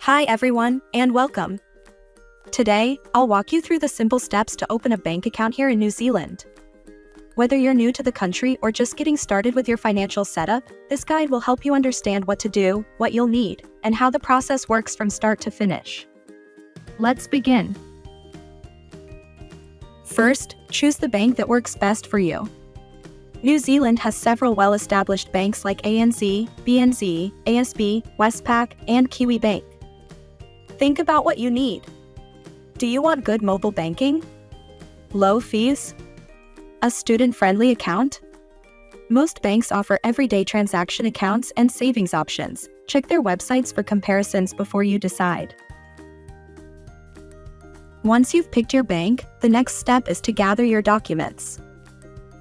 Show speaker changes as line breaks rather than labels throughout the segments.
Hi everyone, and welcome. Today, I'll walk you through the simple steps to open a bank account here in New Zealand. Whether you're new to the country or just getting started with your financial setup, this guide will help you understand what to do, what you'll need, and how the process works from start to finish. Let's begin. First, choose the bank that works best for you. New Zealand has several well-established banks like ANZ, BNZ, ASB, Westpac, and Kiwi Bank. Think about what you need. Do you want good mobile banking? Low fees? A student-friendly account? Most banks offer everyday transaction accounts and savings options. Check their websites for comparisons before you decide. Once you've picked your bank, the next step is to gather your documents.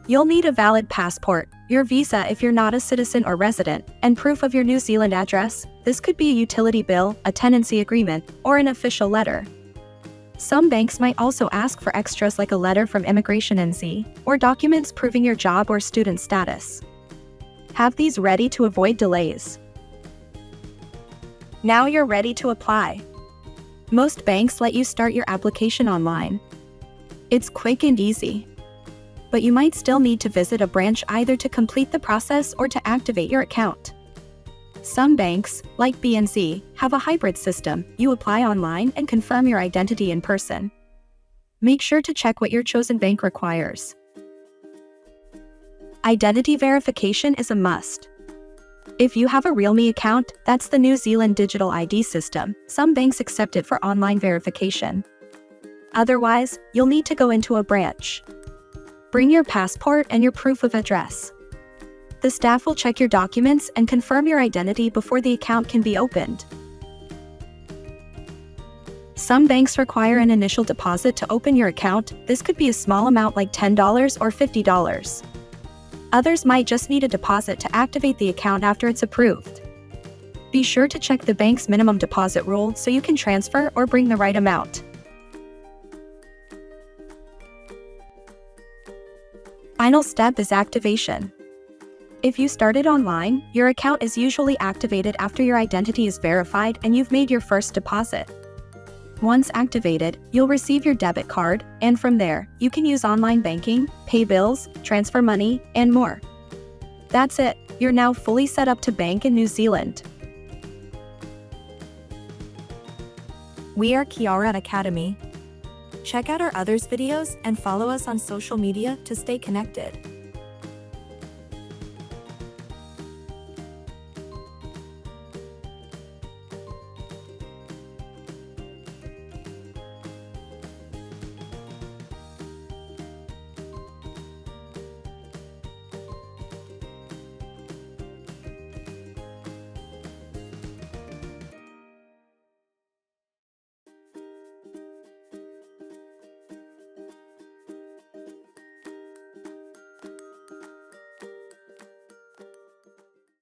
You'll need a valid passport, your visa if you're not a citizen or resident, and proof of your New Zealand address. This could be a utility bill, a tenancy agreement, or an official letter. Some banks might also ask for extras like a letter from Immigration NZ, or documents proving your job or student status. Have these ready to avoid delays. Now you're ready to apply. Most banks let you start your application online. It's quick and easy. But you might still need to visit a branch either to complete the process or to activate your account. Some banks, like BNZ, have a hybrid system. You apply online and confirm your identity in person. Make sure to check what your chosen bank requires. Identity verification is a must. If you have a RealMe account, that's the New Zealand digital ID system. Some banks accept it for online verification. Otherwise, you'll need to go into a branch. Bring your passport and your proof of address. The staff will check your documents and confirm your identity before the account can be opened. Some banks require an initial deposit to open your account. This could be a small amount like $10 or $50. Others might just need a deposit to activate the account after it's approved. Be sure to check the bank's minimum deposit rule so you can transfer or bring the right amount. Final step is activation. If you started online, your account is usually activated after your identity is verified and you've made your first deposit. Once activated, you'll receive your debit card, and from there, you can use online banking, pay bills, transfer money, and more. That's it, you're now fully set up to bank in New Zealand. We are Aotearoa Academy. Check out our others videos and follow us on social media to stay connected.